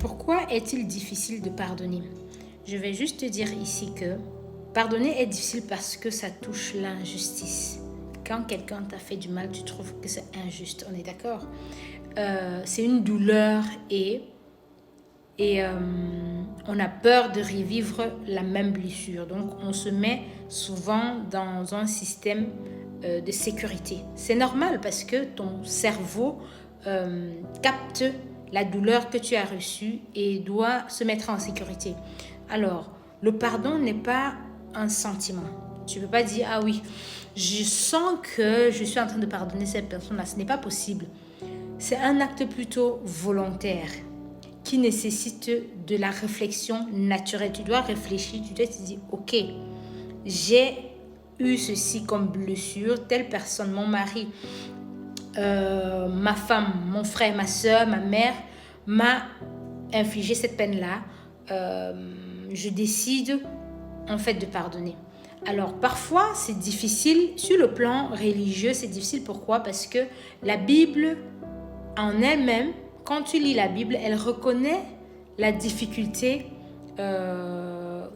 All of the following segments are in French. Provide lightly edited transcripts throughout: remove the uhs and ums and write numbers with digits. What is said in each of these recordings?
Pourquoi est-il difficile de pardonner? Je vais juste te dire ici que pardonner est difficile parce que ça touche l'injustice. Quand quelqu'un t'a fait du mal, tu trouves que c'est injuste, on est d'accord? C'est une douleur et on a peur de revivre la même blessure. Donc, on se met souvent dans un système de sécurité. C'est normal parce que ton cerveau capte la douleur que tu as reçue et doit se mettre en sécurité. Alors, le pardon n'est pas un sentiment. Tu ne peux pas dire, ah oui, je sens que je suis en train de pardonner cette personne-là. Ce n'est pas possible. C'est un acte plutôt volontaire qui nécessite de la réflexion naturelle. Tu dois réfléchir, tu dois te dire, ok, j'ai eu ceci comme blessure, telle personne, mon mari, ma femme, mon frère, ma soeur, ma mère m'a infligé cette peine-là. Je décide en fait de pardonner. Alors parfois c'est difficile sur le plan religieux, c'est difficile. Pourquoi? Parce que la Bible en elle-même, quand tu lis la Bible, elle reconnaît la difficulté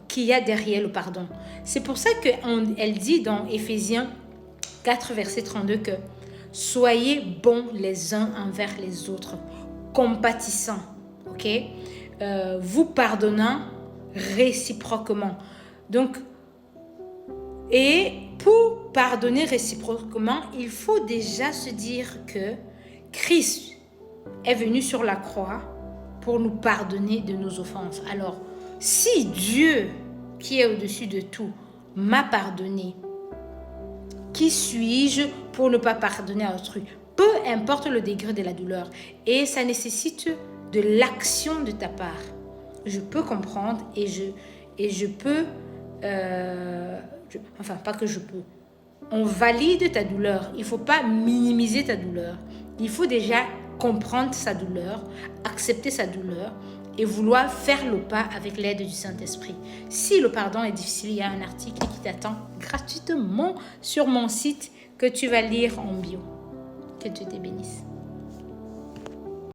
qu'il y a derrière le pardon. C'est pour ça qu'elle dit dans Éphésiens 4, verset 32 que soyez bons les uns envers les autres, compatissants, ok? Vous pardonnant réciproquement. Donc, et pour pardonner réciproquement, il faut déjà se dire que Christ est venu sur la croix pour nous pardonner de nos offenses. Alors, si Dieu, qui est au-dessus de tout, m'a pardonné, qui suis-je pour ne pas pardonner à autrui? Peu importe le degré de la douleur. Et ça nécessite de l'action de ta part. Je peux comprendre et je peux... enfin, pas que je peux. On valide ta douleur. Il ne faut pas minimiser ta douleur. Il faut déjà comprendre sa douleur, accepter sa douleur et vouloir faire le pas avec l'aide du Saint-Esprit. Si le pardon est difficile, il y a un article qui t'attend gratuitement sur mon site que tu vas lire en bio. Que Dieu te bénisse.